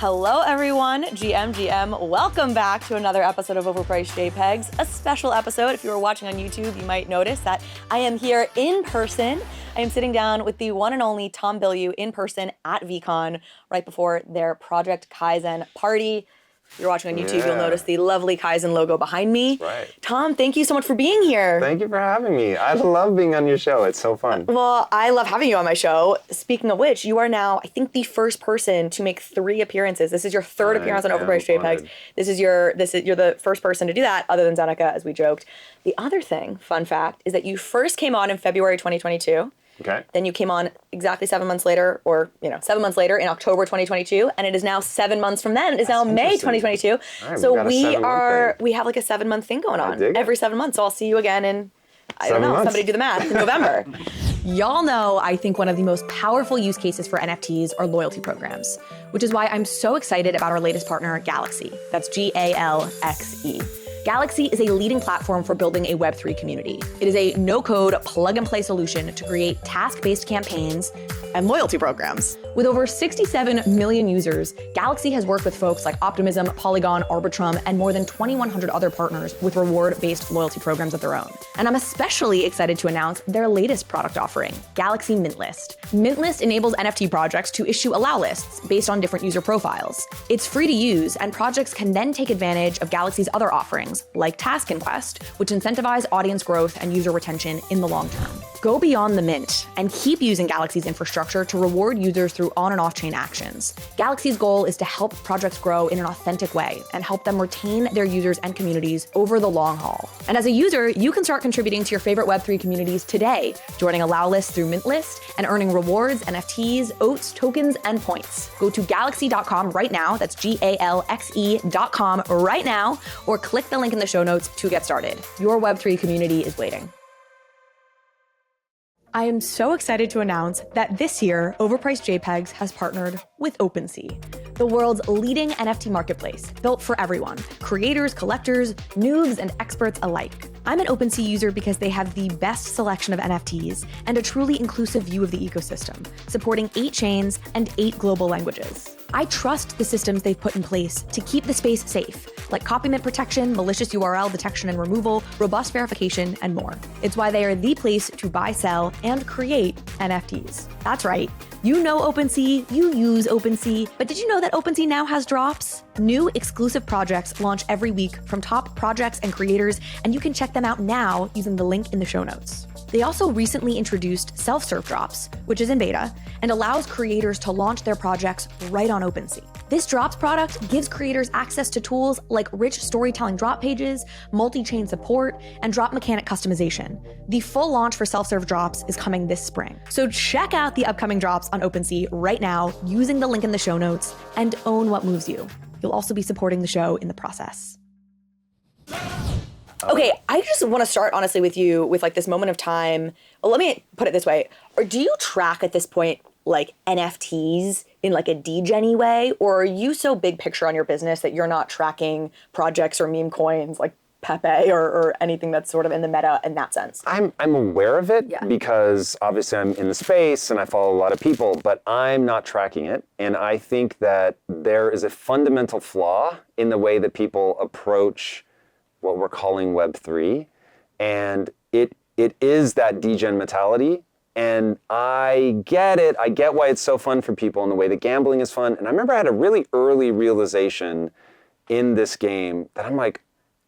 Hello everyone, GM. Welcome back to another episode of Overpriced JPEGs, a special episode. If you were watching on YouTube, you might notice that I am here in person. I am sitting down with the one and only Tom Bilyeu in person at VCon right before their Project Kyzen party. If you're watching on YouTube, you'll notice the lovely Kyzen logo behind me. Right. Tom, thank you so much for being here. Thank you for having me. I love being on your show. It's so fun. Well, I love having you on my show. Speaking of which, you are now, I think, the first person to make 3 appearances. This is your third appearance on Overpriced JPEGs. You're the first person to do that, other than Zeneca, as we joked. The other thing, fun fact, is that you first came on in February 2022. Okay. Then you came on exactly 7 months later, or 7 months later in October 2022, and it is now 7 months from then. It is now May 2022. Right, so we have like a 7-month thing going on every 7 months. So I'll see you again in, I don't know, somebody do the math, in November. Y'all know, I think one of the most powerful use cases for NFTs are loyalty programs, which is why I'm so excited about our latest partner, GALXE. That's GALXE. GALXE is a leading platform for building a Web3 community. It is a no-code, plug-and-play solution to create task-based campaigns and loyalty programs. With over 67 million users, GALXE has worked with folks like Optimism, Polygon, Arbitrum, and more than 2,100 other partners with reward-based loyalty programs of their own. And I'm especially excited to announce their latest product offering, GALXE Mint List. Mint List enables NFT projects to issue allow lists based on different user profiles. It's free to use, and projects can then take advantage of GALXE's other offerings, like Task Conquest, which incentivize audience growth and user retention in the long term. Go beyond the mint and keep using GALXE's infrastructure to reward users through on and off-chain actions. GALXE's goal is to help projects grow in an authentic way and help them retain their users and communities over the long haul. And as a user, you can start contributing to your favorite Web3 communities today, joining allow lists through Mint List and earning rewards, NFTs, oats, tokens, and points. Go to galaxy.com right now, that's GALXE.com right now, or click the link in the show notes to get started. Your Web3 community is waiting. I am so excited to announce that this year, Overpriced JPEGs has partnered with OPENSEA, the world's leading NFT marketplace, built for everyone, creators, collectors, noobs, and experts alike. I'm an OPENSEA user because they have the best selection of NFTs and a truly inclusive view of the ecosystem, supporting 8 chains and 8 global languages. I trust the systems they've put in place to keep the space safe, like copyright protection, malicious URL detection and removal, robust verification, and more. It's why they are the place to buy, sell, and create NFTs. That's right. You know OPENSEA, you use OPENSEA, but did you know that OPENSEA now has drops? New exclusive projects launch every week from top projects and creators, and you can check them out now using the link in the show notes. They also recently introduced self-serve drops, which is in beta, and allows creators to launch their projects right on OPENSEA. This drops product gives creators access to tools like rich storytelling drop pages, multi-chain support, and drop mechanic customization. The full launch for self-serve drops is coming this spring. So check out the upcoming drops on OPENSEA right now using the link in the show notes and own what moves you. You'll also be supporting the show in the process. Okay, I just want to start honestly with you with like this moment of time. Well, let me put it this way. Or do you track at this point like NFTs in like a Degen way? Or are you so big picture on your business that you're not tracking projects or meme coins like Pepe or anything that's sort of in the meta in that sense? I'm aware of it because obviously I'm in the space and I follow a lot of people, but I'm not tracking it. And I think that there is a fundamental flaw in the way that people approach what we're calling Web3. And it is that Degen mentality. And I get it. I get why it's so fun for people and the way that gambling is fun. And I remember I had a really early realization in this game that I'm like,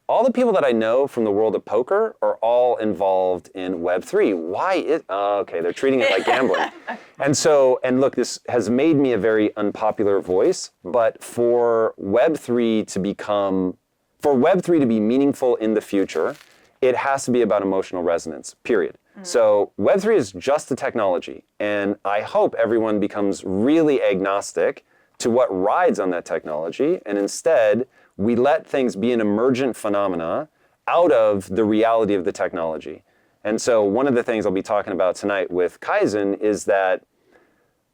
all the people that I know from the world of poker are all involved in Web3. Why is, okay, they're treating it like gambling. And look, this has made me a very unpopular voice, but for Web3 to be meaningful in the future, it has to be about emotional resonance, period. So Web3 is just a technology, and I hope everyone becomes really agnostic to what rides on that technology, and instead we let things be an emergent phenomena out of the reality of the technology. And so one of the things I'll be talking about tonight with Kyzen is that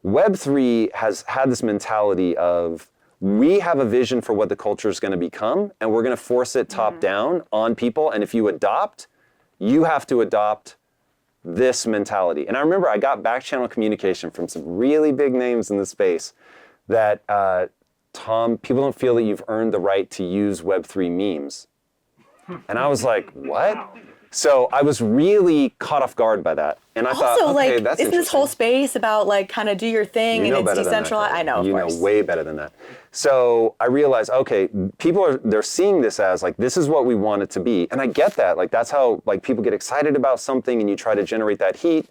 Web3 has had this mentality of we have a vision for what the culture is going to become, and we're going to force it top down on people. And if you adopt, you have to adopt this mentality. And I remember I got back channel communication from some really big names in the space that Tom, people don't feel that you've earned the right to use Web3 memes. And I was like, what? So I was really caught off guard by that. And I thought, okay, that's isn't this whole space about like kind of do your thing and it's decentralized? I know, of course. You know way better than that. So I realized, okay, they're seeing this as like, this is what we want it to be. And I get that. Like, that's how like people get excited about something and you try to generate that heat.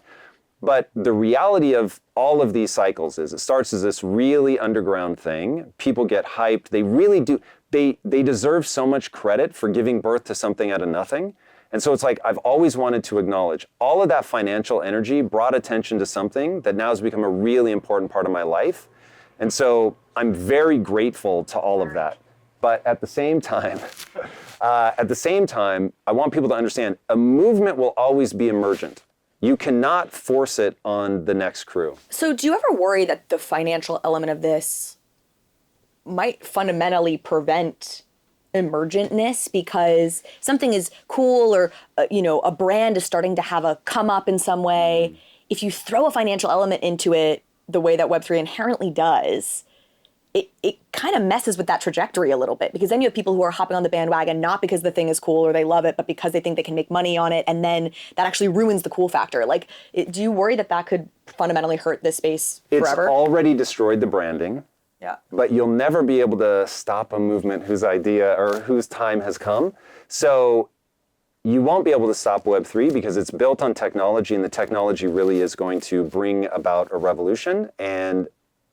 But the reality of all of these cycles is it starts as this really underground thing. People get hyped. They really do. They deserve so much credit for giving birth to something out of nothing. And so it's like, I've always wanted to acknowledge all of that financial energy brought attention to something that now has become a really important part of my life. And so I'm very grateful to all of that. But at the same time, I want people to understand a movement will always be emergent. You cannot force it on the next crew. So do you ever worry that the financial element of this might fundamentally prevent emergentness because something is cool or a brand is starting to have a come up in some way? If you throw a financial element into it the way that Web3 inherently does, it kind of messes with that trajectory a little bit, because then you have people who are hopping on the bandwagon not because the thing is cool or they love it, but because they think they can make money on it, and then that actually ruins the cool factor. Like, do you worry that could fundamentally hurt this space forever? It's already destroyed the branding. Yeah. But you'll never be able to stop a movement whose idea or whose time has come. So you won't be able to stop Web3 because it's built on technology, and the technology really is going to bring about a revolution. And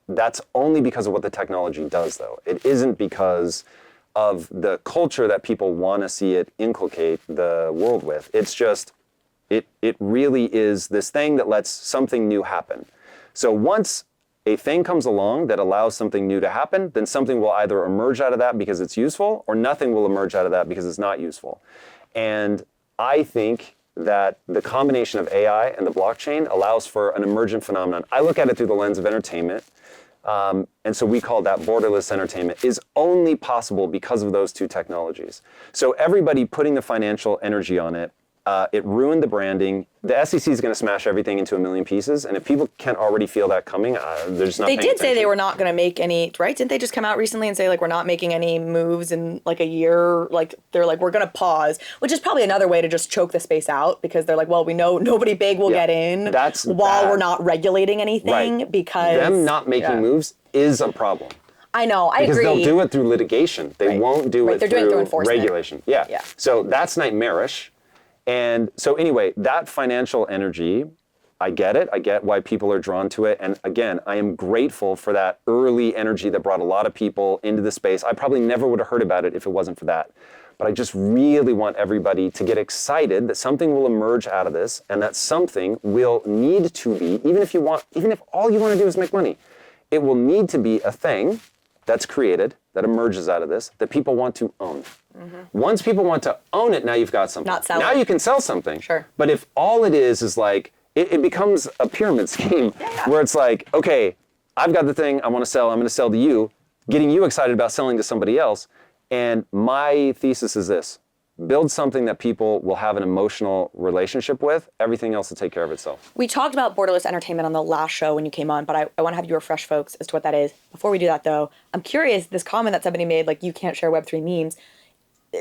that's only because of what the technology does, though. It isn't because of the culture that people want to see it inculcate the world with. It's just, it really is this thing that lets something new happen. So once a thing comes along that allows something new to happen, then something will either emerge out of that because it's useful, or nothing will emerge out of that because it's not useful. And I think that the combination of AI and the blockchain allows for an emergent phenomenon. I look at it through the lens of entertainment. And so we call that borderless entertainment is only possible because of those two technologies. So everybody putting the financial energy on it, it ruined the branding. The SEC is going to smash everything into a million pieces. And if people can't already feel that coming, they're just not paying attention. They did say they were not going to make any, right? Didn't they just come out recently and say, like, we're not making any moves in like a year? Like, they're like, we're going to pause, which is probably another way to just choke the space out, because they're like, well, we know nobody big will get in while we're not regulating anything, because them not making moves is a problem. I know, I agree. Because they'll do it through litigation. They won't do it through regulation. Yeah. So that's nightmarish. And so anyway, that financial energy, I get it. I get why people are drawn to it. And again, I am grateful for that early energy that brought a lot of people into the space. I probably never would have heard about it if it wasn't for that. But I just really want everybody to get excited that something will emerge out of this, and that something will need to be, even if all you want to do is make money, it will need to be a thing that's created, that emerges out of this, that people want to own. Mm-hmm. Once people want to own it, now you've got something. Not sell now it. You can sell something. Sure. But if all it is like, it becomes a pyramid scheme where it's like, okay, I've got the thing I want to sell, I'm going to sell to you, getting you excited about selling to somebody else. And my thesis is this: build something that people will have an emotional relationship with. Everything else will take care of itself. We talked about borderless entertainment on the last show when you came on, but I want to have you refresh folks as to what that is. Before we do that, though, I'm curious, this comment that somebody made, like, you can't share Web3 memes,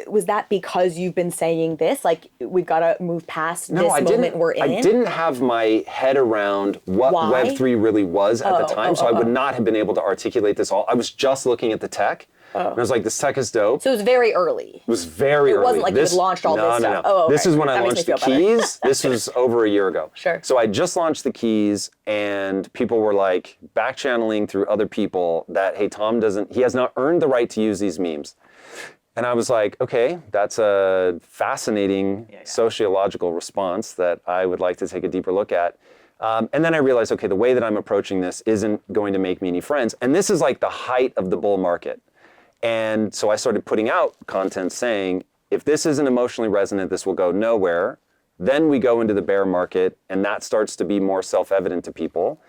was that because you've been saying this? Like, we've got to move past this moment we're in? I didn't have my head around what Web3 really was at the time, so I would not have been able to articulate this all. I was just looking at the tech. And I was like, this tech is dope. So it was very early. It was very early. It wasn't like you had launched all this stuff. No. Okay. This is when I launched the keys. This was over a year ago. Sure. So I just launched the keys, and people were like back channeling through other people that, hey, he has not earned the right to use these memes. And I was like, okay, that's a fascinating sociological response that I would like to take a deeper look at. And then I realized, okay, the way that I'm approaching this isn't going to make me any friends. And this is like the height of the bull market. And so I started putting out content saying, if this isn't emotionally resonant, this will go nowhere. Then we go into the bear market, and that starts to be more self-evident to people.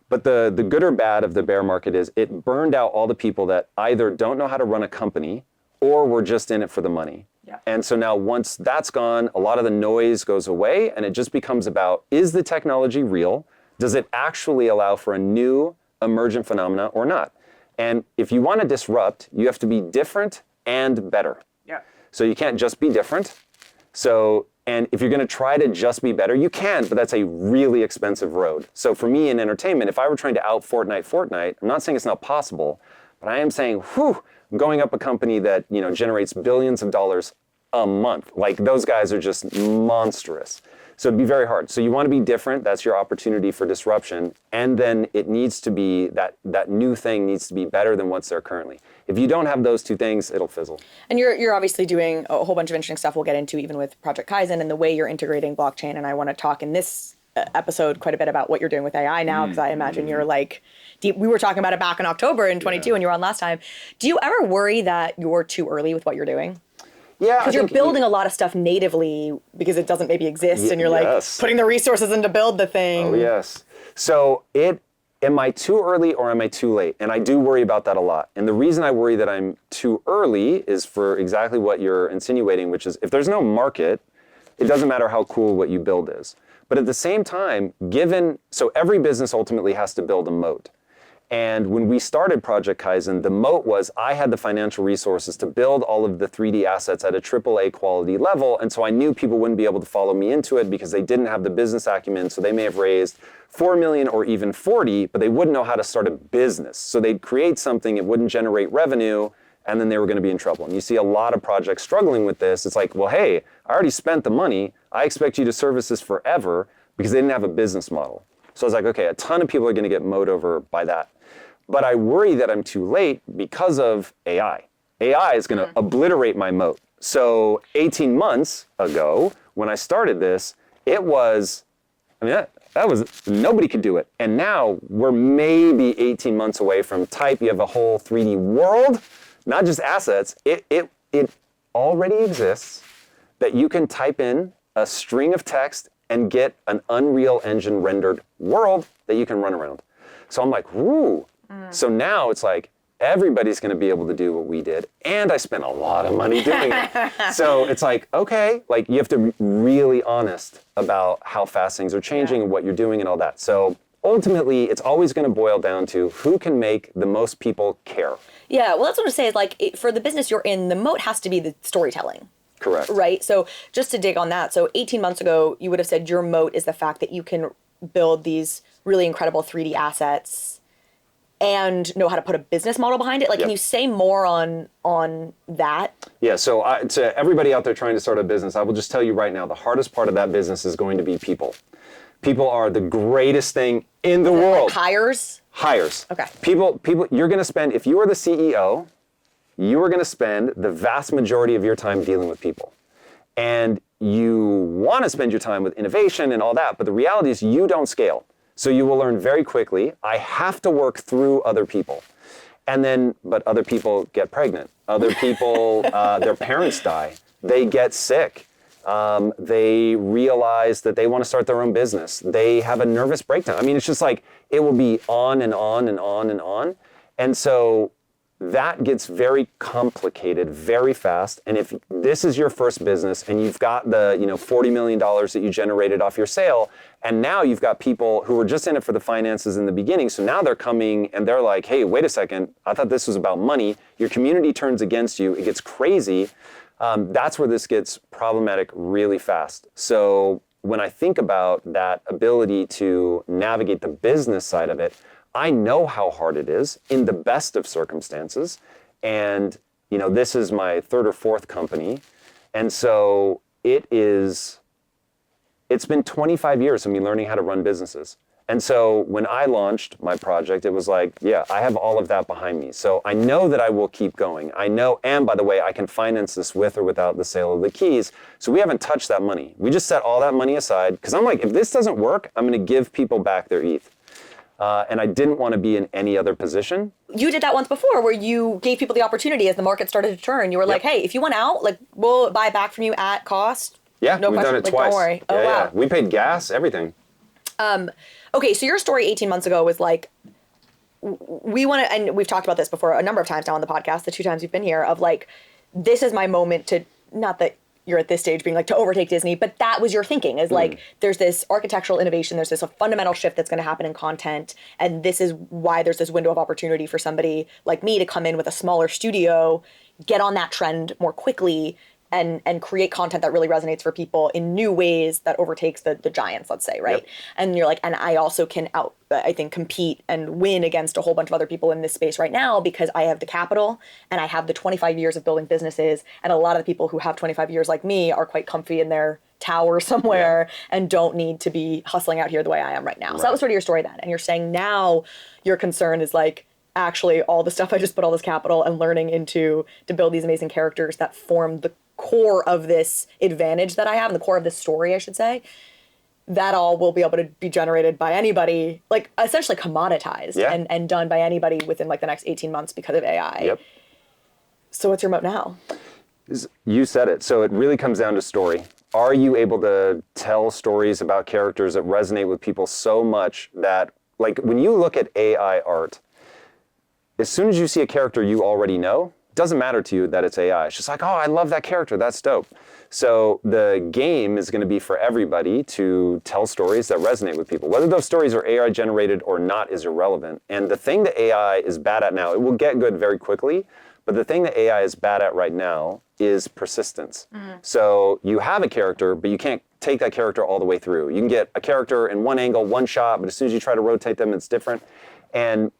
But the good or bad of the bear market is it burned out all the people that either don't know how to run a company or were just in it for the money. Yeah. And so now once that's gone, a lot of the noise goes away, and it just becomes about, is the technology real? Does it actually allow for a new emergent phenomena or not? And if you want to disrupt, you have to be different and better. Yeah. So you can't just be different. So, and if you're going to try to just be better, you can, but that's a really expensive road. So for me in entertainment, if I were trying to out Fortnite, I'm not saying it's not possible, but I am saying, I'm going up a company that, generates billions of dollars a month. Like those guys are just monstrous. So it'd be very hard. So you want to be different. That's your opportunity for disruption. And then it needs to be, that new thing needs to be better than what's there currently. If you don't have those two things, it'll fizzle. And you're obviously doing a whole bunch of interesting stuff we'll get into even with Project Kyzen and the way you're integrating blockchain. And I want to talk in this episode quite a bit about what you're doing with AI now, because I imagine you're like deep. We were talking about it back in October in 22 when you were on last time. Do you ever worry that you're too early with what you're doing? Yeah, because you're building a lot of stuff natively because it doesn't maybe exist, and you're like putting the resources in to build the thing. Oh yes. So am I too early or am I too late? And I do worry about that a lot. And the reason I worry that I'm too early is for exactly what you're insinuating, which is if there's no market, it doesn't matter how cool what you build is. But at the same time, so every business ultimately has to build a moat. And when we started Project Kyzen, the moat was I had the financial resources to build all of the 3D assets at a AAA quality level. And so I knew people wouldn't be able to follow me into it because they didn't have the business acumen. So they may have raised 4 million or even 40, but they wouldn't know how to start a business. So they'd create something, it wouldn't generate revenue, and then they were going to be in trouble. And you see a lot of projects struggling with this. It's like, well, hey, I already spent the money. I expect you to service this forever because they didn't have a business model. So I was like, okay, a ton of people are going to get mowed over by that. But I worry that I'm too late because of AI. AI is going to obliterate my moat. So 18 months ago, when I started this, it was, that was, nobody could do it. And now we're maybe 18 months away from type. You have a whole 3D world, not just assets. It already exists that you can type in a string of text and get an Unreal Engine rendered world that you can run around. So I'm like, woo. So now it's like, everybody's going to be able to do what we did. And I spent a lot of money doing it. So it's like, okay, like you have to be really honest about how fast things are changing and what you're doing and all that. So ultimately, it's always going to boil down to who can make the most people care. Yeah, well, that's what I say is like, for the business you're in, the moat has to be the storytelling. Correct. Right? So just to dig on that, so 18 months ago, you would have said your moat is the fact that you can build these really incredible 3D assets and know how to put a business model behind it. Like, can you say more on that? Yeah, so to everybody out there trying to start a business, I will just tell you right now, the hardest part of that business is going to be people. People are the greatest thing in the world. Like hires? Hires. Okay. People, you're going to spend, if you are the CEO, you are going to spend the vast majority of your time dealing with people. And you want to spend your time with innovation and all that, but the reality is you don't scale. So you will learn very quickly, I have to work through other people. And then, but other people get pregnant. Other people, their parents die. They get sick. They realize that they want to start their own business. They have a nervous breakdown. I mean, it's just like, it will be on and on and on and on. And so that gets very complicated very fast. And if this is your first business and you've got the $40 million that you generated off your sale, and now you've got people who were just in it for the finances in the beginning, so now they're coming and they're like, hey, wait a second, I thought this was about money. Your community turns against you. It gets crazy. That's where this gets problematic really fast. So when I think about that ability to navigate the business side of it, I know how hard it is in the best of circumstances. And, this is my third or fourth company. And so it's been 25 years of me learning how to run businesses. And so when I launched my project, it was like, yeah, I have all of that behind me. So I know that I will keep going. I know, and by the way, I can finance this with or without the sale of the keys. So we haven't touched that money. We just set all that money aside because I'm like, if this doesn't work, I'm going to give people back their ETH. And I didn't want to be in any other position. You did that once before where you gave people the opportunity as the market started to turn. You were like, hey, if you want out, like we'll buy back from you at cost. Yeah, no we've question. done it like, twice. Don't worry. Yeah, wow. We paid gas, everything. Okay, so your story 18 months ago was like, we want to, and we've talked about this before a number of times now on the podcast, the 2 times you've been here, of like, this is my moment to, not that you're at this stage being like to overtake Disney, but that was your thinking is like, there's this architectural innovation, there's this a fundamental shift that's going to happen in content. And this is why there's this window of opportunity for somebody like me to come in with a smaller studio, get on that trend more quickly, and create content that really resonates for people in new ways that overtakes the giants, let's say, right? Yep. And you're like, and I also can I think, compete and win against a whole bunch of other people in this space right now because I have the capital and I have the 25 years of building businesses. And a lot of the people who have 25 years like me are quite comfy in their tower somewhere and don't need to be hustling out here the way I am right now. Right. So that was sort of your story then. And you're saying now your concern is like, actually all the stuff I just put all this capital and learning into to build these amazing characters that form the core of this advantage that I have, and the core of this story, I should say, that all will be able to be generated by anybody, like essentially commoditized and done by anybody within like the next 18 months because of AI. Yep. So what's your moat now? You said it. So it really comes down to story. Are you able to tell stories about characters that resonate with people so much that, like, when you look at AI art, as soon as you see a character you already know, it doesn't matter to you that it's AI. It's just like, oh, I love that character. That's dope. So the game is going to be for everybody to tell stories that resonate with people. Whether those stories are AI generated or not is irrelevant. And the thing that AI is bad at now, it will get good very quickly, but the thing that AI is bad at right now is persistence. Mm-hmm. So you have a character, but you can't take that character all the way through. You can get a character in one angle, one shot, but as soon as you try to rotate them, it's different. And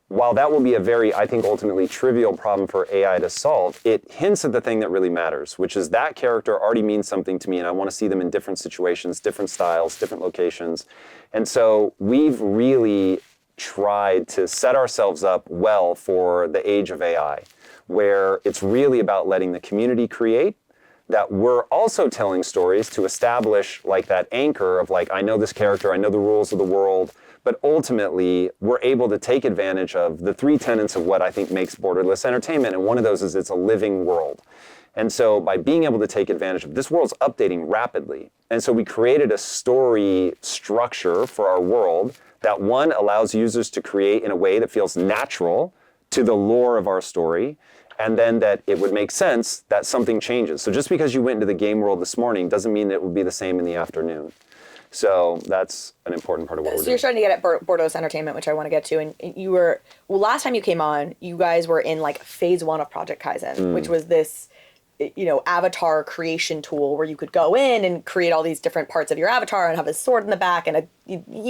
while that will be a very, I think, ultimately trivial problem for AI to solve, it hints at the thing that really matters, which is that character already means something to me, and I want to see them in different situations, different styles, different locations. And so we've really tried to set ourselves up well for the age of AI, where it's really about letting the community create, that we're also telling stories to establish like that anchor of like, I know this character, I know the rules of the world, but ultimately, we're able to take advantage of the three tenets of what I think makes borderless entertainment, and one of those is it's a living world. And so by being able to take advantage of this world's updating rapidly, and so we created a story structure for our world that, one, allows users to create in a way that feels natural to the lore of our story, and then that it would make sense that something changes. So just because you went into the game world this morning doesn't mean that it would be the same in the afternoon. So that's an important part of what we're doing. So you're starting to get at Borderless Entertainment, which I want to get to. And you were, well, last time you came on, you guys were in like phase 1 of Project Kyzen, which was this, you know, avatar creation tool where you could go in and create all these different parts of your avatar and have a sword in the back and a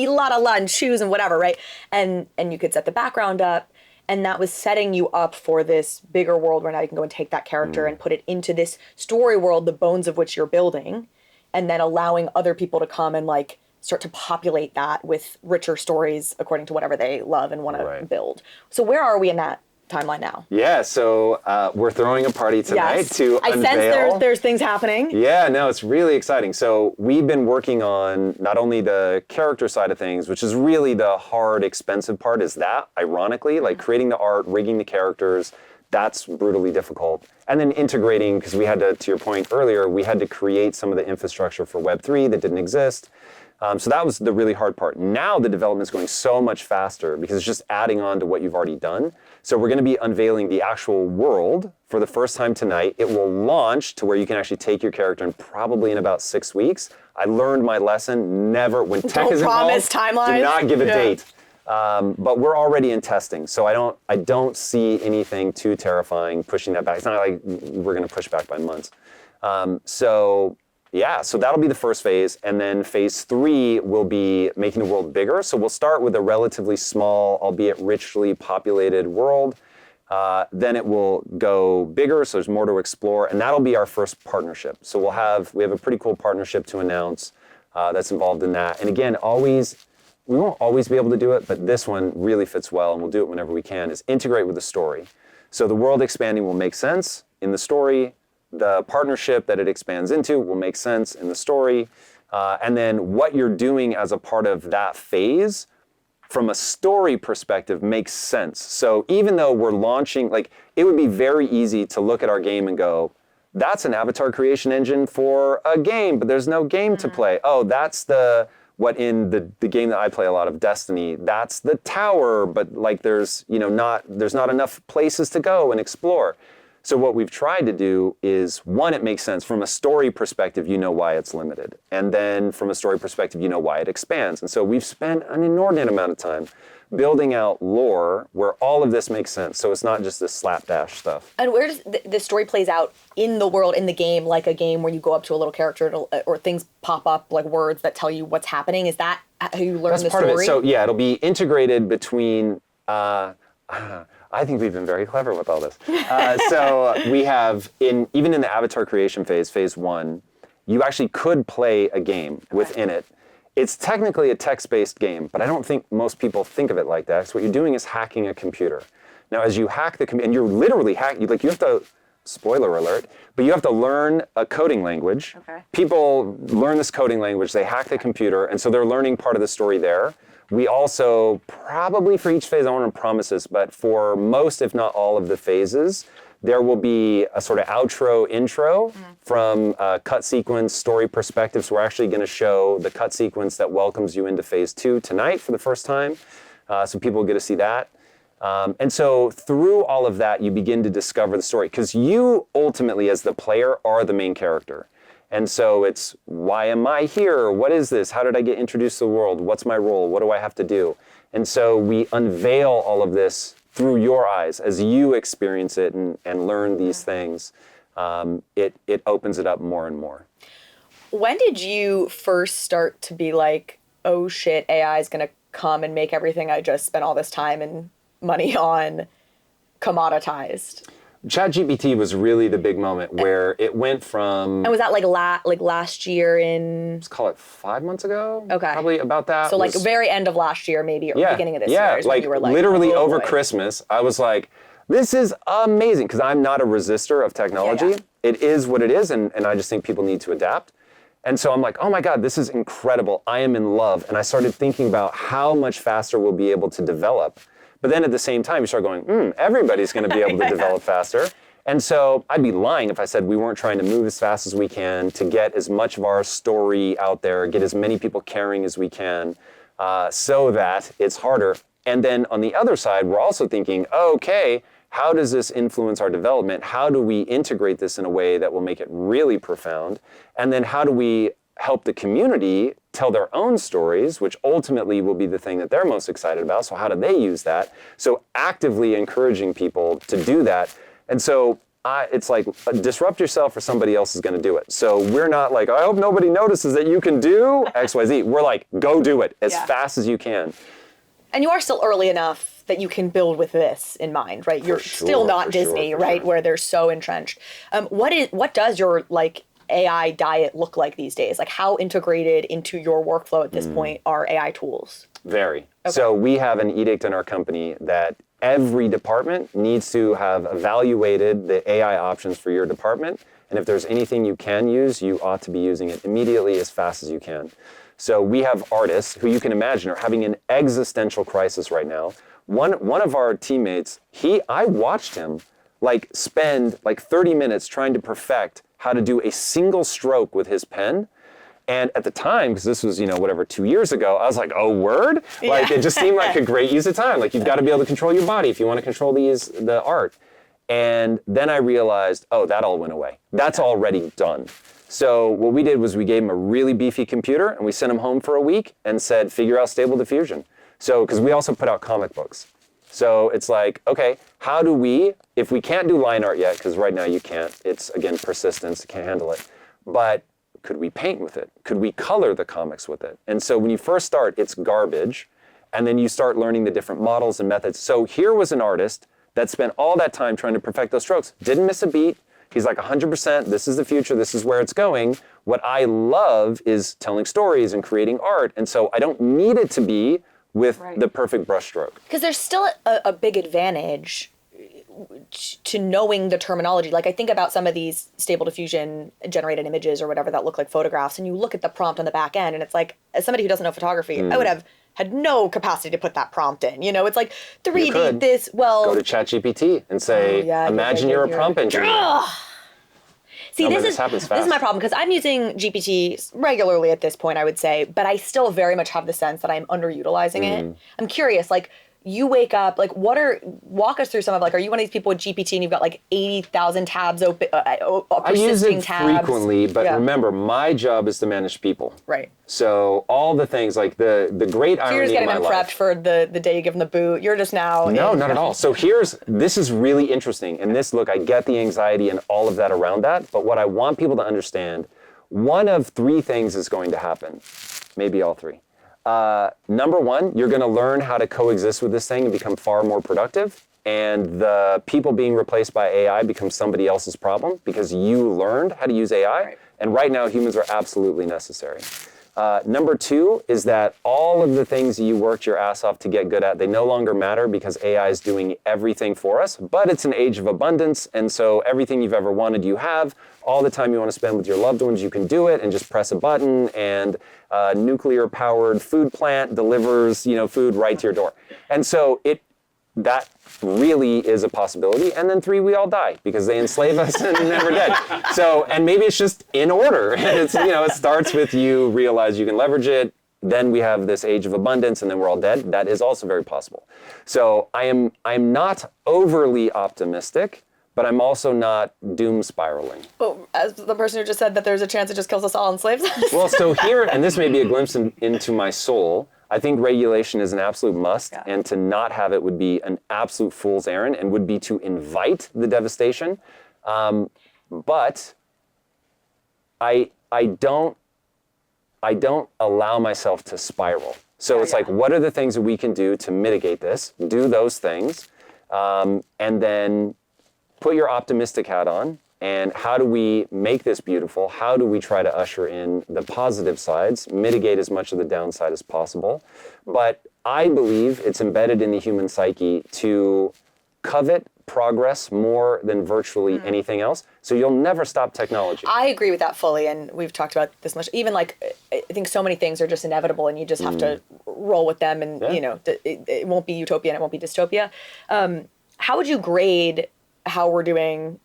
lot and shoes and whatever, right? And you could set the background up. And that was setting you up for this bigger world where now you can go and take that character and put it into this story world, the bones of which you're building, and then allowing other people to come and like start to populate that with richer stories according to whatever they love and want to build. So where are we in that timeline now? Yeah, so we're throwing a party tonight to unveil. I sense there's things happening. Yeah, no, it's really exciting. So we've been working on not only the character side of things, which is really the hard, expensive part, is that, ironically, like creating the art, rigging the characters, that's brutally difficult. And then integrating, because we had to your point earlier, we had to create some of the infrastructure for Web3 that didn't exist. So that was the really hard part. Now the development is going so much faster because it's just adding on to what you've already done. So we're going to be unveiling the actual world for the first time tonight. It will launch to where you can actually take your character and probably in about 6 weeks. I learned my lesson, never, when tech is involved, do not give a date. But we're already in testing, so I don't see anything too terrifying pushing that back. It's not like we're going to push back by months. So that'll be the first phase, and then phase 3 will be making the world bigger. So we'll start with a relatively small, albeit richly populated world. Then it will go bigger, so there's more to explore, and that'll be our first partnership. So we have a pretty cool partnership to announce that's involved in that. And again, we won't always be able to do it, but this one really fits well, and we'll do it whenever we can, is integrate with the story. So the world expanding will make sense in the story. The partnership that it expands into will make sense in the story. And then what you're doing as a part of that phase, from a story perspective, makes sense. So even though we're launching, like, it would be very easy to look at our game and go, that's an avatar creation engine for a game, but there's no game to play. Oh, that's what in the game that I play a lot of, Destiny, that's the tower, but like there's not enough places to go and explore. So what we've tried to do is, one, it makes sense. From a story perspective, you know why it's limited. And then from a story perspective, you know why it expands. And so we've spent an inordinate amount of time building out lore where all of this makes sense. So it's not just this slapdash stuff. And where does the story plays out in the world, in the game, like a game where you go up to a little character or things pop up, like words that tell you what's happening? Is that how you learn the story? That's part of it. So yeah, it'll be integrated between... I think we've been very clever with all this. So we have, even in the avatar creation phase 1, you actually could play a game within it. It's technically a text-based game, but I don't think most people think of it like that. So what you're doing is hacking a computer. Now, as you hack the computer, and you're literally hacking, you have to, spoiler alert, but you have to learn a coding language. Okay. People learn this coding language, they hack the computer, and so they're learning part of the story there. We also, probably for each phase, I don't want to promise this, but for most, if not all of the phases, there will be a sort of outro, intro from a cut sequence, story perspective. So we're actually going to show the cut sequence that welcomes you into phase 2 tonight for the first time. So people will get to see that. And so through all of that, you begin to discover the story. Because you ultimately, as the player, are the main character. And so it's, why am I here? What is this? How did I get introduced to the world? What's my role? What do I have to do? And so we unveil all of this through your eyes as you experience it and learn these things. It opens it up more and more. When did you first start to be like, oh shit, AI is going to come and make everything I just spent all this time and money on commoditized? ChatGPT was really the big moment where it went from... And was that like last year in... Let's call it 5 months ago? Okay. Probably about that. So like very end of last year maybe, or beginning of this year is when you were like... literally over Christmas, I was like, this is amazing, because I'm not a resistor of technology. Yeah. It is what it is, and I just think people need to adapt. And so I'm like, oh my God, this is incredible. I am in love. And I started thinking about how much faster we'll be able to develop. But then at the same time, you start going, everybody's going to be able to develop faster. And so I'd be lying if I said we weren't trying to move as fast as we can to get as much of our story out there, get as many people caring as we can, so that it's harder. And then on the other side, we're also thinking, okay, how does this influence our development? How do we integrate this in a way that will make it really profound? And then how do we help the community tell their own stories, which ultimately will be the thing that they're most excited about. So how do they use that? So actively encouraging people to do that. And so it's like, disrupt yourself or somebody else is going to do it. So we're not like, I hope nobody notices that you can do X, Y, Z. We're like, go do it as fast as you can. And you are still early enough that you can build with this in mind, right? You're still not Disney, right? Where they're so entrenched. What does your AI diet look like these days? Like how integrated into your workflow at this point are AI tools? Very. Okay. So we have an edict in our company that every department needs to have evaluated the AI options for your department. And if there's anything you can use, you ought to be using it immediately as fast as you can. So we have artists who you can imagine are having an existential crisis right now. One of our teammates, I watched him spend 30 minutes trying to perfect how to do a single stroke with his pen. And at the time, because this was, 2 years ago, I was like, oh, word? It just seemed like a great use of time. You've got to be able to control your body if you want to control the art. And then I realized, oh, that all went away. That's already done. So what we did was we gave him a really beefy computer and we sent him home for a week and said, figure out Stable Diffusion. So, because we also put out comic books. So it's like, okay, how do we, if we can't do line art yet, because right now you can't, it's, again, persistence, you can't handle it, but could we paint with it? Could we color the comics with it? And so when you first start, it's garbage, and then you start learning the different models and methods. So here was an artist that spent all that time trying to perfect those strokes, didn't miss a beat. He's like 100%, this is the future, this is where it's going. What I love is telling stories and creating art, and so I don't need it to be with the perfect brushstroke. Because there's still a big advantage to knowing the terminology. I think about some of these Stable Diffusion generated images or whatever that look like photographs, and you look at the prompt on the back end, and it's like, as somebody who doesn't know photography, I would have had no capacity to put that prompt in. It's like 3D this, go to ChatGPT and say, imagine you're a prompt engineer. See, this is my problem, because I'm using GPT regularly at this point, I would say, but I still very much have the sense that I'm underutilizing it. I'm curious, you wake up, like walk us through some of like, are you one of these people with GPT and you've got like 80,000 tabs open, I use it tabs? frequently, but remember, my job is to manage people. Right. So all the things like the great irony you're just getting of my them life. prepped for the day you give them the boot. You're just now. No, not at all. So this is really interesting. And look, I get the anxiety and all of that around that. But what I want people to understand, one of three things is going to happen. Maybe all three. Number one, you're going to learn how to coexist with this thing and become far more productive. And the people being replaced by AI becomes somebody else's problem because you learned how to use AI. Right. And right now, humans are absolutely necessary. Number two is that all of the things you worked your ass off to get good at, they no longer matter because AI is doing everything for us. But it's an age of abundance. And so everything you've ever wanted, you have. All the time you want to spend with your loved ones, you can do it and just press a button, and a nuclear-powered food plant delivers, food right to your door. And so that really is a possibility. And then three, we all die because they enslave us and never dead. So, and maybe it's just in order. And it's, it starts with you realize you can leverage it. Then we have this age of abundance and then we're all dead. That is also very possible. So I'm not overly optimistic, but I'm also not doom spiraling. Well, as the person who just said that there's a chance it just kills us all and enslaves us. Well, so here, and this may be a glimpse into my soul, I think regulation is an absolute must, and to not have it would be an absolute fool's errand and would be to invite the devastation. But I don't allow myself to spiral. So it's like, what are the things that we can do to mitigate this? Do those things, and then put your optimistic hat on. And how do we make this beautiful? How do we try to usher in the positive sides, mitigate as much of the downside as possible? But I believe it's embedded in the human psyche to covet progress more than virtually anything else. So you'll never stop technology. I agree with that fully. And we've talked about this much. Even like, I think so many things are just inevitable and you just have to roll with them. And, it won't be utopia and it won't be dystopia. How would you grade how we're doing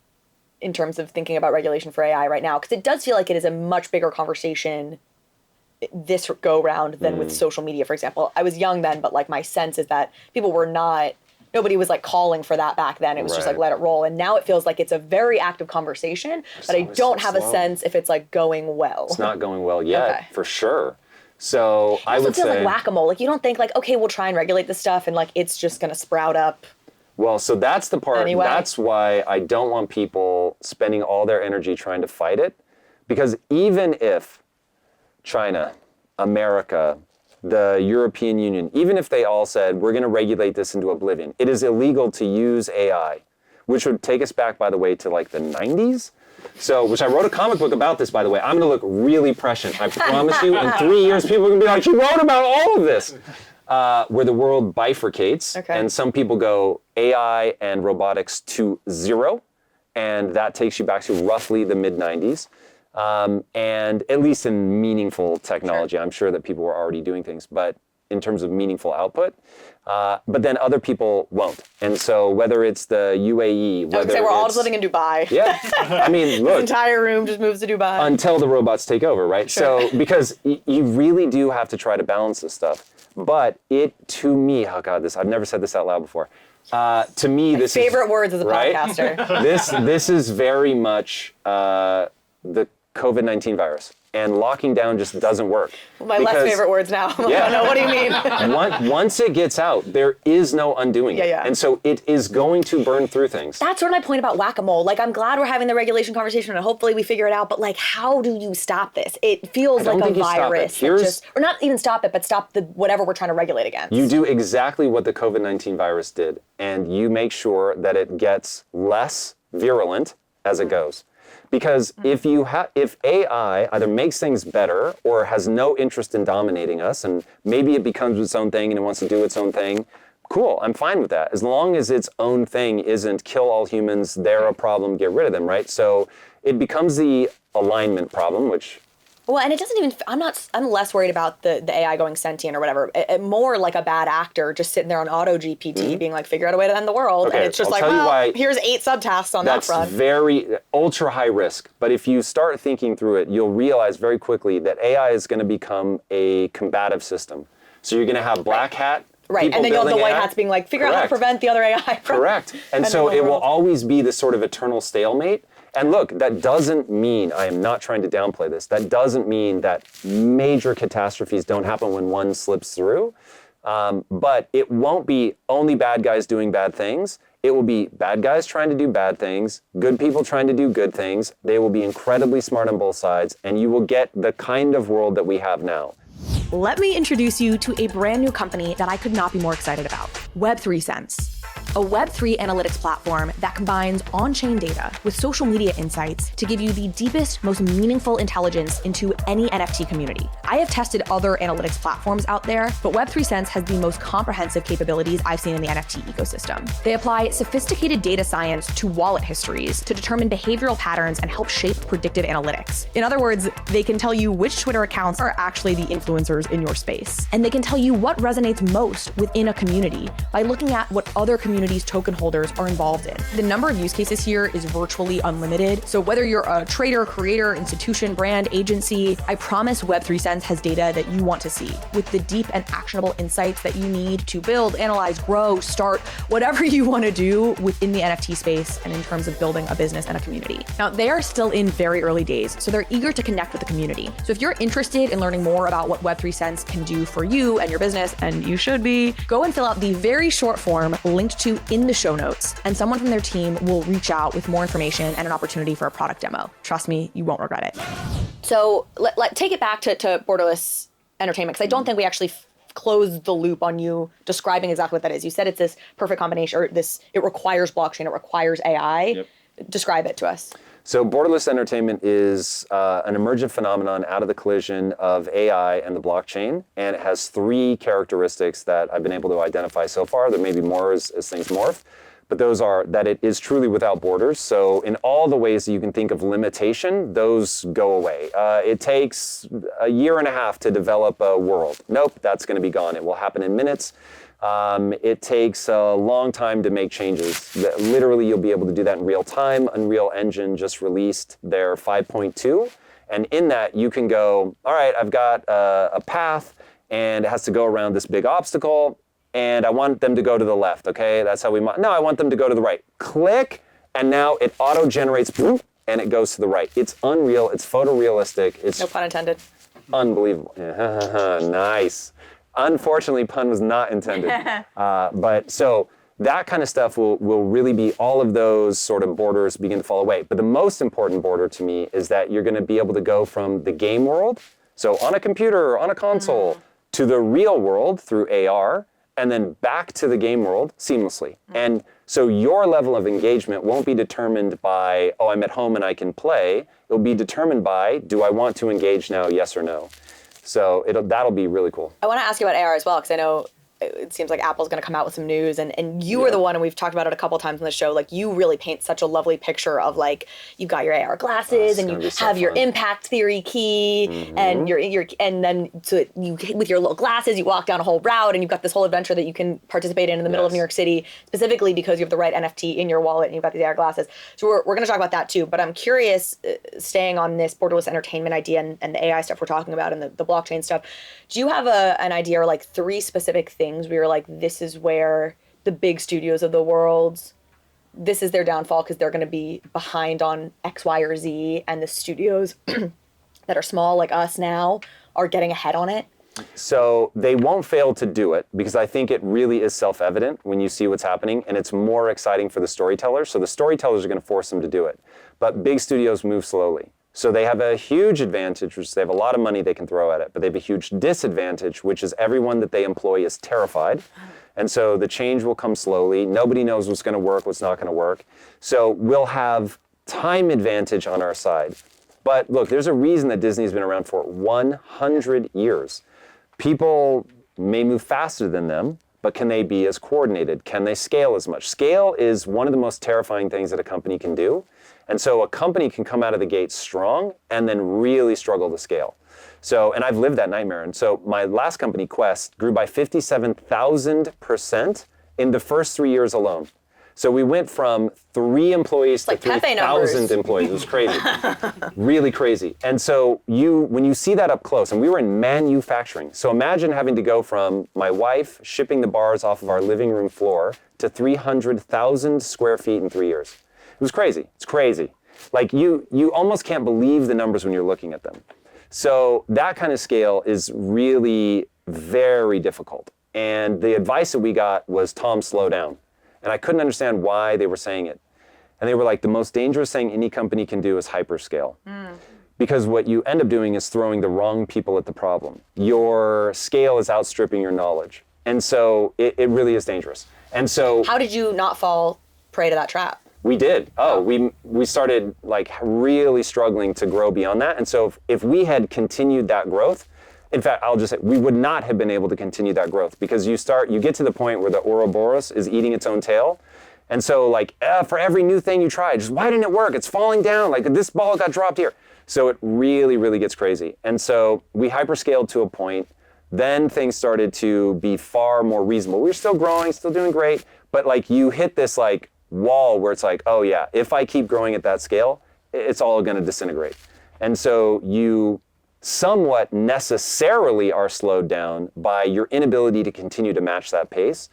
in terms of thinking about regulation for AI right now? Because it does feel like it is a much bigger conversation this go round than with social media, for example. I was young then, but like my sense is that people were nobody was like calling for that back then. It was just like, let it roll. And now it feels like it's a very active conversation, but I don't have a sense if it's like going well. It's not going well yet, for sure. So I would say. It feels like whack-a-mole. Like you don't think like, okay, we'll try and regulate this stuff and like it's just going to sprout up. Well, so that's the part, anyway. That's why I don't want people spending all their energy trying to fight it. Because even if China, America, the European Union, even if they all said, we're going to regulate this into oblivion, it is illegal to use AI, which would take us back, by the way, to like the 90s. So, which I wrote a comic book about this, by the way. I'm going to look really prescient. I promise you, in 3 years, people are going to be like, you wrote about all of this. Where the world bifurcates, and some people go AI and robotics to zero, and that takes you back to roughly the mid-90s. And at least in meaningful technology, I'm sure that people were already doing things, but in terms of meaningful output. But then other people won't. And so whether it's the UAE, whether we're all just living in Dubai. Yeah, I mean, look. The entire room just moves to Dubai. Until the robots take over, right? Sure. So, because you really do have to try to balance this stuff. But to me, oh God, I've never said this out loud before. To me, this is favorite words as a podcaster. This is very much the COVID-19 virus. And locking down just doesn't work. My less favorite words now. I don't know, what do you mean? Once it gets out, there is no undoing it. And so it is going to burn through things. That's sort of my point about whack-a-mole. Like, I'm glad we're having the regulation conversation and hopefully we figure it out, but like, how do you stop this? It feels like a virus. Or not even stop it, but stop whatever we're trying to regulate against. You do exactly what the COVID-19 virus did, and you make sure that it gets less virulent as it goes. Because if AI either makes things better or has no interest in dominating us, and maybe it becomes its own thing and it wants to do its own thing, cool, I'm fine with that. As long as its own thing isn't kill all humans, they're a problem, get rid of them, right? So it becomes the alignment problem, which... Well, and it doesn't even, I'm less worried about the AI going sentient or whatever. More like a bad actor just sitting there on auto GPT being like, figure out a way to end the world. Okay, and it's just here's 8 subtasks on that front. That's very ultra high risk. But if you start thinking through it, you'll realize very quickly that AI is going to become a combative system. So you're going to have black hat Right, and then you'll have the white hats being like, figure out how to prevent the other AI from... Correct. And so it will always be this sort of eternal stalemate. And look, that doesn't mean, I am not trying to downplay this, that doesn't mean that major catastrophes don't happen when one slips through. But it won't be only bad guys doing bad things. It will be bad guys trying to do bad things, good people trying to do good things. They will be incredibly smart on both sides, and you will get the kind of world that we have now. Let me introduce you to a brand new company that I could not be more excited about, Web3 Sense. A Web3 analytics platform that combines on-chain data with social media insights to give you the deepest, most meaningful intelligence into any NFT community. I have tested other analytics platforms out there, but Web3 Sense has the most comprehensive capabilities I've seen in the NFT ecosystem. They apply sophisticated data science to wallet histories to determine behavioral patterns and help shape predictive analytics. In other words, they can tell you which Twitter accounts are actually the influencers in your space. And they can tell you what resonates most within a community by looking at what other communities token holders are involved in. The number of use cases here is virtually unlimited. So whether you're a trader, creator, institution, brand, agency, I promise Web3 Sense has data that you want to see with the deep and actionable insights that you need to build, analyze, grow, start, whatever you want to do within the NFT space and in terms of building a business and a community. Now, they are still in very early days, so they're eager to connect with the community. So if you're interested in learning more about what Web3 Sense can do for you and your business, and you should be, go and fill out the very short form linked to in the show notes, and someone from their team will reach out with more information and an opportunity for a product demo. Trust me, you won't regret it. So take it back to Borderless Entertainment, because I don't think we actually closed the loop on you describing exactly what that is. You said it's this perfect combination, or it requires blockchain, it requires AI. Yep. Describe it to us. So Borderless Entertainment is an emergent phenomenon out of the collision of AI and the blockchain, and it has three characteristics that I've been able to identify so far. There may be more as things morph, but those are that it is truly without borders. So in all the ways that you can think of limitation, those go away. It takes a year and a half to develop a world. Nope, that's going to be gone. It will happen in minutes. It takes a long time to make changes. Literally, you'll be able to do that in real time. Unreal Engine just released their 5.2. And in that, you can go, all right, I've got a path, and it has to go around this big obstacle, and I want them to go to the left, okay? That's how no, I want them to go to the right. Click, and now it auto-generates, and it goes to the right. It's unreal. It's photorealistic. It's no pun intended. Unbelievable. Nice. Unfortunately, pun was not intended. But so that kind of stuff will really be, all of those sort of borders begin to fall away. But the most important border to me is that you're going to be able to go from the game world, so on a computer or on a console, to the real world through AR, and then back to the game world seamlessly. And so your level of engagement won't be determined by, oh, I'm at home and I can play. It'll be determined by, do I want to engage now, yes or no? So that'll be really cool. I want to ask you about AR as well, because I know it seems like Apple's going to come out with some news, and you are the one, and we've talked about it a couple times on the show, like you really paint such a lovely picture of like, you've got your AR glasses and you have your impact theory key and and then so you, with your little glasses, you walk down a whole route and you've got this whole adventure that you can participate in the middle of New York City, specifically because you have the right NFT in your wallet and you've got these AR glasses. So we're going to talk about that too, but I'm curious, staying on this borderless entertainment idea and the AI stuff we're talking about and the blockchain stuff, do you have an idea or like three specific things we were like, this is where the big studios of the world, this is their downfall because they're going to be behind on X, Y, or Z, and the studios that are small like us now are getting ahead on it? So they won't fail to do it, because I think it really is self-evident when you see what's happening, and it's more exciting for the storytellers. So the storytellers are going to force them to do it. But big studios move slowly. So they have a huge advantage, which is they have a lot of money they can throw at it, but they have a huge disadvantage, which is everyone that they employ is terrified. And so the change will come slowly. Nobody knows what's going to work, what's not going to work. So we'll have time advantage on our side. But look, there's a reason that Disney's been around for 100 years. People may move faster than them, but can they be as coordinated? Can they scale as much? Scale is one of the most terrifying things that a company can do. And so a company can come out of the gate strong and then really struggle to scale. So, and I've lived that nightmare. And so my last company, Quest, grew by 57,000% in the first 3 years alone. So we went from 3 employees to 3,000 employees. It was crazy, really crazy. And so when you see that up close, and we were in manufacturing. So imagine having to go from my wife shipping the bars off of our living room floor to 300,000 square feet in 3 years. It was crazy. It's crazy. Like you almost can't believe the numbers when you're looking at them. So that kind of scale is really very difficult. And the advice that we got was, Tom, slow down. And I couldn't understand why they were saying it. And they were like, the most dangerous thing any company can do is hyperscale. Because what you end up doing is throwing the wrong people at the problem. Your scale is outstripping your knowledge. And so it really is dangerous. And so how did you not fall prey to that trap? We did. We started like really struggling to grow beyond that. And so if we had continued that growth, in fact, I'll just say we would not have been able to continue that growth, because you get to the point where the Ouroboros is eating its own tail. And so like for every new thing you try, just why didn't it work? It's falling down. Like this ball got dropped here. So it really, really gets crazy. And so we hyperscaled to a point. Then things started to be far more reasonable. We were still growing, still doing great, but like you hit this like wall where it's like, oh yeah, if I keep growing at that scale, it's all going to disintegrate. And so you somewhat necessarily are slowed down by your inability to continue to match that pace.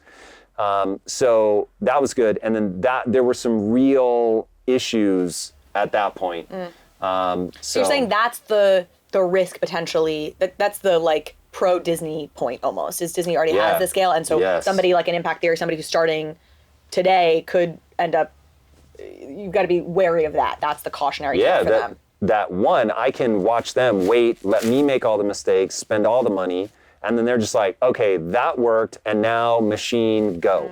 So that was good. And then there were some real issues at that point. So you're saying that's the risk potentially, that's the like pro Disney point almost, is Disney already has the scale. And so somebody like an Impact Theory, somebody who's starting today could end up, you've got to be wary of that. That's the cautionary tale for them. That one, I can watch them wait, let me make all the mistakes, spend all the money, and then they're just like, okay, that worked, and now machine go,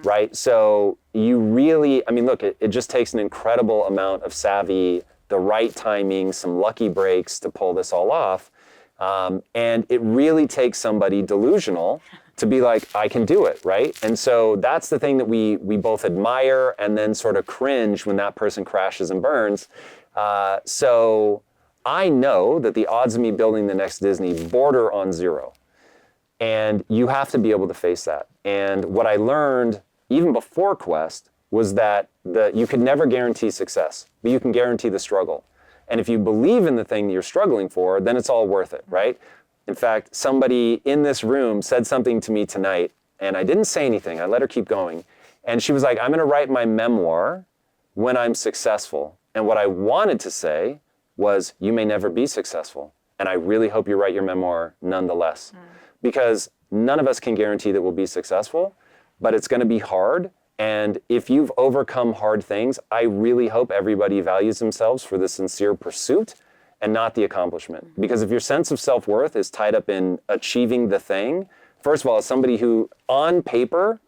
right? So you really, I mean, look, it just takes an incredible amount of savvy, the right timing, some lucky breaks to pull this all off. And it really takes somebody delusional to be like, I can do it, right? And so that's the thing that we both admire and then sort of cringe when that person crashes and burns. So I know that the odds of me building the next Disney border on 0. And you have to be able to face that. And what I learned even before Quest was that you could never guarantee success, but you can guarantee the struggle. And if you believe in the thing that you're struggling for, then it's all worth it, right? In fact, somebody in this room said something to me tonight, and I didn't say anything. I let her keep going. And she was like, I'm going to write my memoir when I'm successful. And what I wanted to say was, you may never be successful. And I really hope you write your memoir nonetheless. Because none of us can guarantee that we'll be successful, but it's going to be hard. And if you've overcome hard things, I really hope everybody values themselves for the sincere pursuit and not the accomplishment. Because if your sense of self-worth is tied up in achieving the thing, first of all, as somebody who, on paper,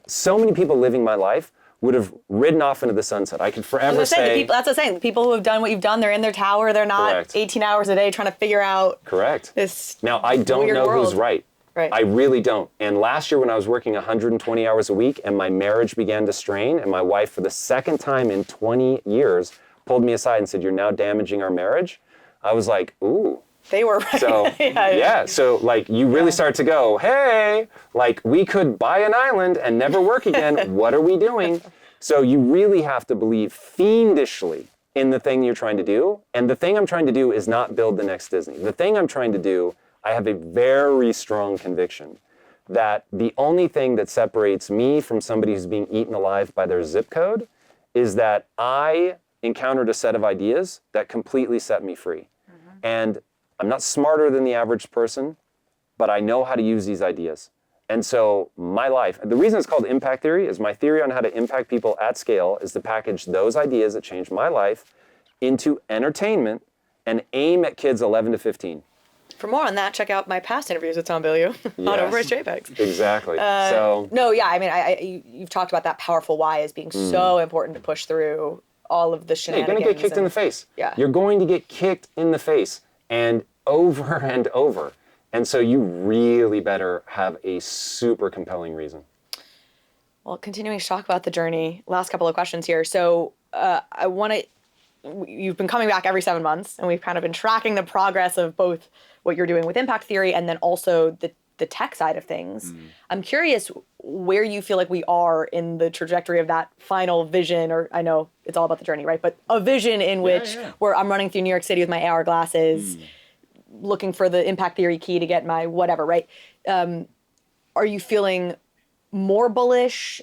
so many people living my life would have ridden off into the sunset. I could forever say... That's what I'm saying. The people who have done what you've done, they're in their tower. They're not 18 hours a day trying to figure out this Now, I don't know world. Who's right. I really don't. And last year when I was working 120 hours a week and my marriage began to strain, and my wife, for the second time in 20 years, pulled me aside and said, you're now damaging our marriage. I was like, ooh. They were right. So, so like you really start to go, hey, like we could buy an island and never work again. What are we doing? So you really have to believe fiendishly in the thing you're trying to do. And the thing I'm trying to do is not build the next Disney. The thing I'm trying to do, I have a very strong conviction that the only thing that separates me from somebody who's being eaten alive by their zip code is that I encountered a set of ideas that completely set me free. And I'm not smarter than the average person, but I know how to use these ideas. And so my life, the reason it's called Impact Theory is my theory on how to impact people at scale is to package those ideas that changed my life into entertainment and aim at kids 11 to 15. For more on that, check out my past interviews with Tom Bilyeu on Overpriced JPEGs. Exactly. You've talked about that powerful why as being so important to push through all of the shenanigans. You're going to get kicked in the face. You're going to get kicked in the face. And over and over. And so you really better have a super compelling reason. Well, continuing to talk about the journey, last couple of questions here. So you've been coming back every 7 months, and we've kind of been tracking the progress of both what you're doing with Impact Theory and then also the the tech side of things. I'm curious where you feel like we are in the trajectory of that final vision, or I know it's all about the journey, right? But a vision in which where I'm running through New York City with my AR glasses, looking for the impact theory key to get my whatever, right? Are you feeling more bullish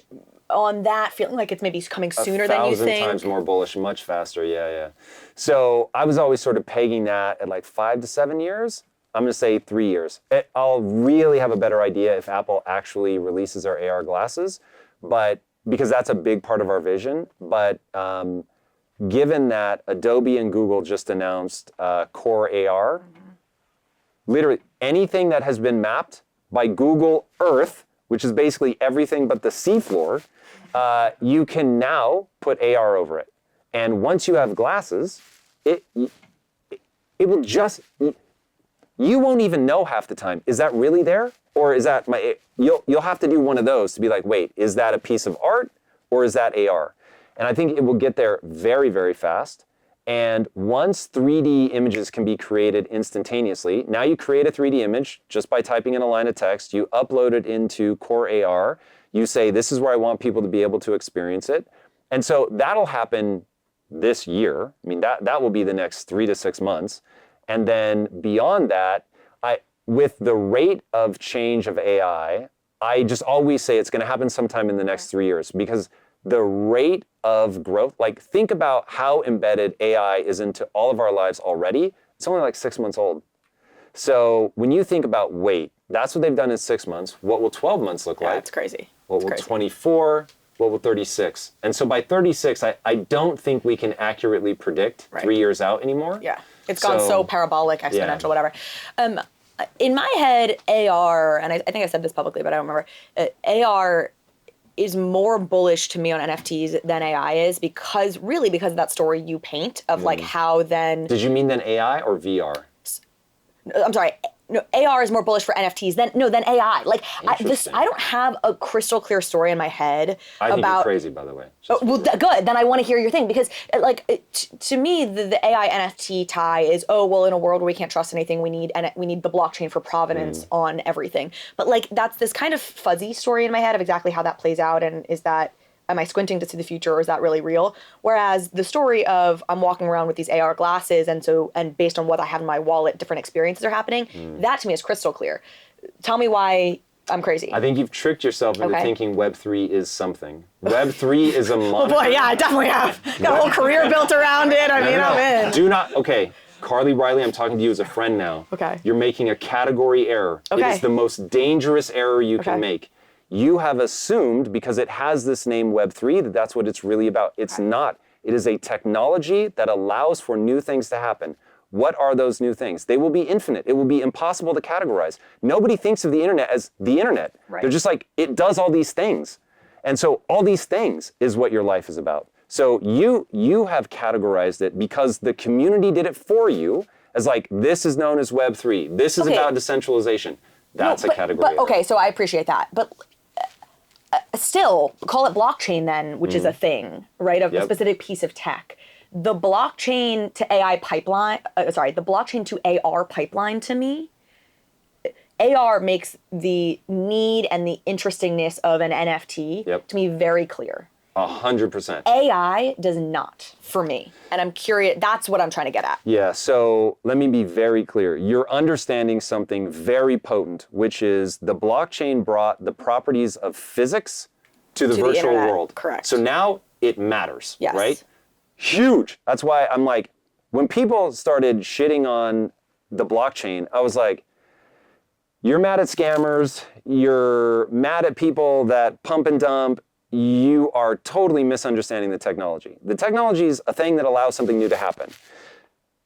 on that, feeling like it's maybe coming sooner than you think? 1,000 times more bullish, much faster, yeah. So I was always sort of pegging that at like 5 to 7 years. I'm going to say 3 years. I'll really have a better idea if Apple actually releases our AR glasses, but because that's a big part of our vision. But given that Adobe and Google just announced Core AR, literally anything that has been mapped by Google Earth, which is basically everything but the seafloor, you can now put AR over it. And once you have glasses, it will just... You won't even know half the time, is that really there? Or is that you'll have to do one of those to be like, wait, is that a piece of art or is that AR? And I think it will get there very, very fast. And once 3D images can be created instantaneously, now you create a 3D image just by typing in a line of text, you upload it into Core AR, you say, this is where I want people to be able to experience it. And so that'll happen this year. I mean, that will be the next 3 to 6 months. And then beyond that, with the rate of change of AI, I just always say it's going to happen sometime in the next 3 years, because the rate of growth, like think about how embedded AI is into all of our lives already. It's only like 6 months old. So when you think about weight, that's what they've done in 6 months. What will 12 months look like? That's crazy. What will 24? What will 36? And so by 36, I don't think we can accurately predict 3 years out anymore. Yeah. It's gone so parabolic, exponential, whatever. In my head, AR, and I think I said this publicly, but I don't remember, AR is more bullish to me on NFTs than AI is because of that story you paint of like how then... Did you mean than AI or VR? I'm sorry. No, AR is more bullish for NFTs than AI. Like I don't have a crystal clear story in my head I think you're crazy, by the way. Good. Then I want to hear your thing because, to me, the AI NFT tie is in a world where we can't trust anything, we need the blockchain for provenance on everything. But like that's this kind of fuzzy story in my head of exactly how that plays out, and am I squinting to see the future, or is that really real? Whereas the story of I'm walking around with these AR glasses, and based on what I have in my wallet, different experiences are happening. That to me is crystal clear. Tell me why I'm crazy. I think you've tricked yourself into thinking Web3 is something. Web3 is a monster. Oh boy, yeah, I definitely have. Got a whole career built around it. I'm in. Do not, Carly Riley, I'm talking to you as a friend now. Okay. You're making a category error. Okay. It is the most dangerous error you can make. You have assumed, because it has this name Web3, that's what it's really about. It's not. It is a technology that allows for new things to happen. What are those new things? They will be infinite. It will be impossible to categorize. Nobody thinks of the internet as the internet. They're just like, it does all these things. And so all these things is what your life is about. So you have categorized it because the community did it for you as like, this is known as Web3. This is about decentralization. That's a category. But so I appreciate that. But still, call it blockchain then, which is a thing, right? Of a specific piece of tech. The blockchain to AI pipeline, the blockchain to AR pipeline to me, AR makes the need and the interestingness of an NFT to me very clear. 100%. AI does not for me. And I'm curious, that's what I'm trying to get at. Yeah, so let me be very clear. You're understanding something very potent, which is the blockchain brought the properties of physics to the virtual world. Correct. So now it matters, right? Huge. That's why I'm like, when people started shitting on the blockchain, I was like, you're mad at scammers, you're mad at people that pump and dump, you are totally misunderstanding the technology. The technology is a thing that allows something new to happen.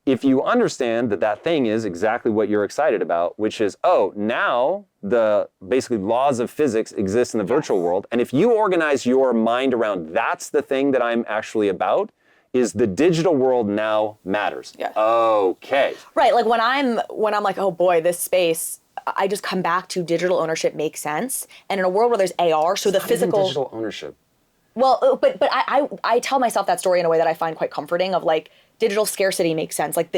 If you understand that thing is exactly what you're excited about, which is, now the basically laws of physics exist in the virtual world, and if you organize your mind around that's the thing that I'm actually about, is the digital world now matters. Yeah. Okay. Right, like when I'm like, oh boy, this space, I just come back to digital ownership makes sense. And in a world where there's AR, so the physical... digital ownership. Well, but I tell myself that story in a way that I find quite comforting of like, digital scarcity makes sense. Like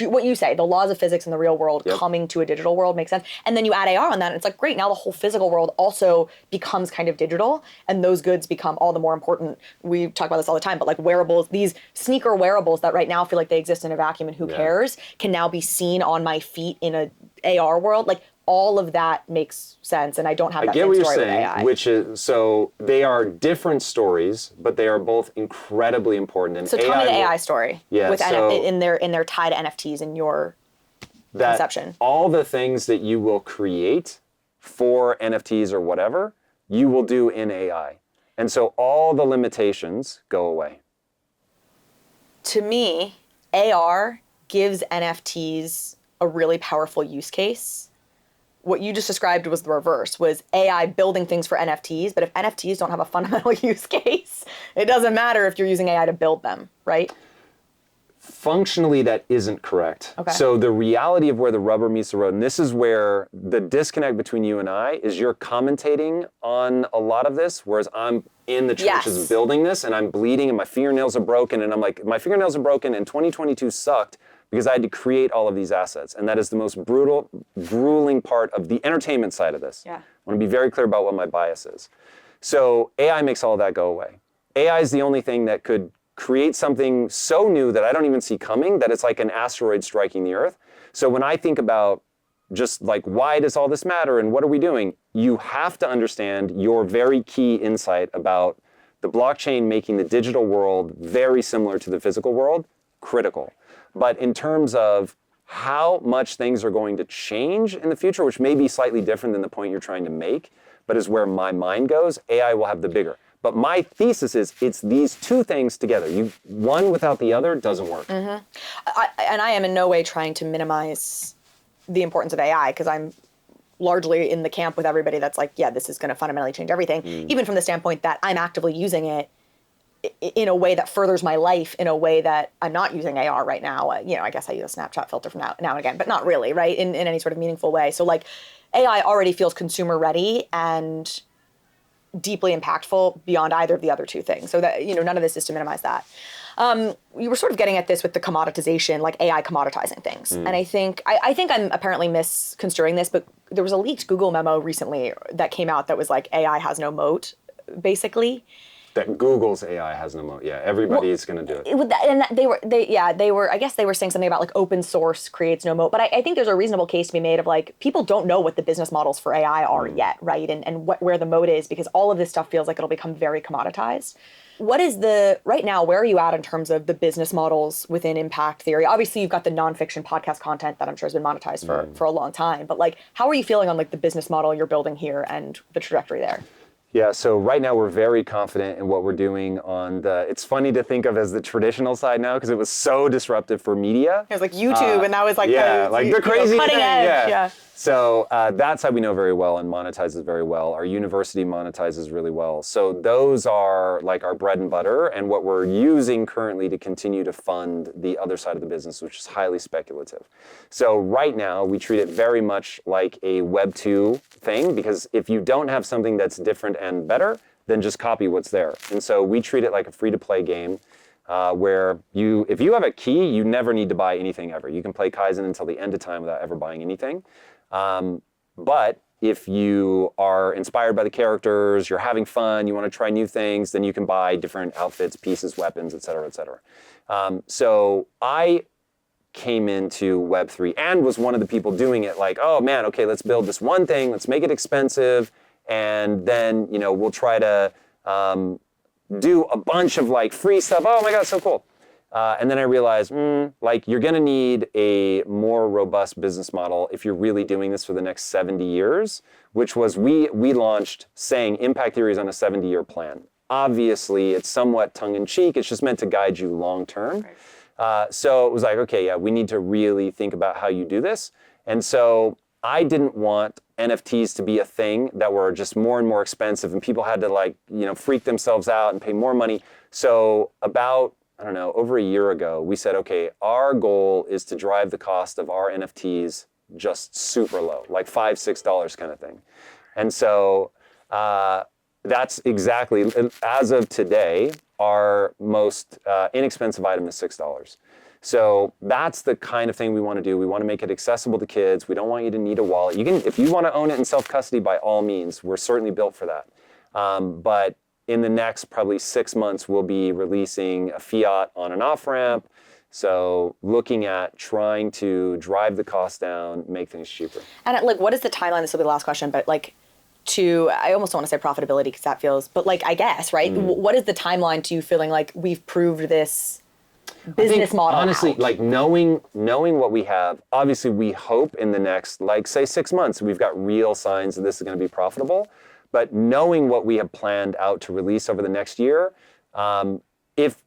what you say, the laws of physics in the real world coming to a digital world makes sense. And then you add AR on that, and it's like, great, now the whole physical world also becomes kind of digital, and those goods become all the more important. We talk about this all the time, but like wearables, these sneaker wearables that right now feel like they exist in a vacuum and who cares, can now be seen on my feet in a AR world. Like, all of that makes sense, and I don't have that same story with AI. I get what you're saying, which is, so they are different stories, but they are both incredibly important. And so tell me the AI story with in their tie to NFTs in your conception. All the things that you will create for NFTs or whatever, you will do in AI. And so all the limitations go away. To me, AR gives NFTs a really powerful use case. What you just described was the reverse, was AI building things for NFTs. But if NFTs don't have a fundamental use case, it doesn't matter if you're using AI to build them, right? Functionally, that isn't correct. Okay. So the reality of where the rubber meets the road, and this is where the disconnect between you and I is, you're commentating on a lot of this, whereas I'm in the trenches building this, and I'm bleeding and my fingernails are broken, and I'm like, my fingernails are broken and 2022 sucked because I had to create all of these assets. And that is the most grueling part of the entertainment side of this. Yeah. I want to be very clear about what my bias is. So AI makes all of that go away. AI is the only thing that could create something so new that I don't even see coming, that it's like an asteroid striking the Earth. So when I think about just like, why does all this matter and what are we doing? You have to understand your very key insight about the blockchain making the digital world very similar to the physical world, critical. But in terms of how much things are going to change in the future, which may be slightly different than the point you're trying to make, but is where my mind goes, AI will have the bigger. But my thesis is, it's these two things together. One without the other doesn't work. Mm-hmm. I am in no way trying to minimize the importance of AI, because I'm largely in the camp with everybody that's like, yeah, this is going to fundamentally change everything, even from the standpoint that I'm actively using it in a way that furthers my life, in a way that I'm not using AR right now. I guess I use a Snapchat filter from now and again, but not really, right? In any sort of meaningful way. So like, AI already feels consumer ready and deeply impactful beyond either of the other two things. So that, none of this is to minimize that. You were sort of getting at this with the commoditization, like AI commoditizing things. And I think I'm apparently misconstruing this, but there was a leaked Google memo recently that came out that was like, AI has no moat, basically. That Google's AI has no moat. Yeah, everybody's going to do it. They were. I guess they were saying something about like open source creates no moat. But I think there's a reasonable case to be made of like, people don't know what the business models for AI are yet, right? And where the moat is, because all of this stuff feels like it'll become very commoditized. What is right now, where are you at in terms of the business models within impact theory? Obviously, you've got the nonfiction podcast content that I'm sure has been monetized for a long time. But like, how are you feeling on like the business model you're building here and the trajectory there? Yeah, so right now we're very confident in what we're doing on it's funny to think of as the traditional side now, because it was so disruptive for media. It was like YouTube, and that was like the crazy cutting thing. edge. Yeah. So that side we know very well and monetizes very well. Our university monetizes really well. So those are like our bread and butter, and what we're using currently to continue to fund the other side of the business, which is highly speculative. So right now we treat it very much like a Web2 thing, because if you don't have something that's different and better, then just copy what's there. And so we treat it like a free-to-play game, where if you have a key, you never need to buy anything ever. You can play Kyzen until the end of time without ever buying anything. But if you are inspired by the characters, you're having fun, you want to try new things, then you can buy different outfits, pieces, weapons, et cetera, et cetera. So I came into Web3 and was one of the people doing it like, oh man, okay, let's build this one thing, let's make it expensive, and then we'll try to do a bunch of like free stuff. Oh my God, so cool. And then I realized, like you're gonna need a more robust business model if you're really doing this for the next 70 years, which was, we launched saying impact theory is on a 70-year plan. Obviously, it's somewhat tongue-in-cheek, it's just meant to guide you long-term. Right. So it was like, okay, yeah, we need to really think about how you do this. And so I didn't want NFTs to be a thing that were just more and more expensive and people had to like, freak themselves out and pay more money. So about, over a year ago, we said, okay, our goal is to drive the cost of our NFTs just super low, like $5, $6 kind of thing. And so that's exactly, as of today, our most inexpensive item is $6. So that's the kind of thing we want to do. We want to make it accessible to kids. We don't want you to need a wallet. You can, if you want to own it in self-custody, by all means, we're certainly built for that. But in the next probably 6 months, we'll be releasing a fiat on and off ramp. So looking at trying to drive the cost down, make things cheaper. And like, what is the timeline? This will be the last question, but like, I almost don't want to say profitability because that feels, but like, I guess, right? What is the timeline to you feeling like we've proved this business model honestly out? Like knowing what we have, obviously we hope in the next, like, say 6 months we've got real signs that this is going to be profitable. But knowing what we have planned out to release over the next year, if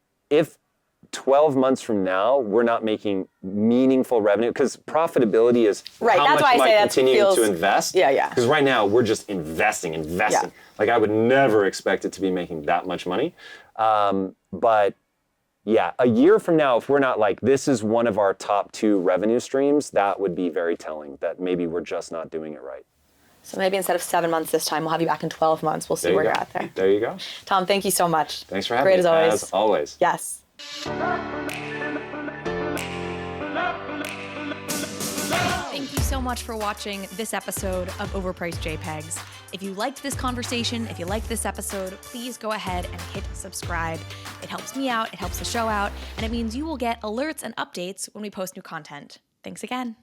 12 months from now we're not making meaningful revenue, because profitability is right, how that's much why am I I continuing to invest. Yeah. Because right now we're just investing. Yeah. Like I would never expect it to be making that much money. But yeah, a year from now, if we're not like, this is one of our top 2 revenue streams, that would be very telling that maybe we're just not doing it right. So maybe instead of 7 months this time, we'll have you back in 12 months. We'll see where you're at there. There you go. Tom, thank you so much. Thanks for having me. Great as always. As always. Yes. Thank you so much for watching this episode of Overpriced JPEGs. If you liked this conversation, if you liked this episode, please go ahead and hit subscribe. It helps me out, it helps the show out, and it means you will get alerts and updates when we post new content. Thanks again.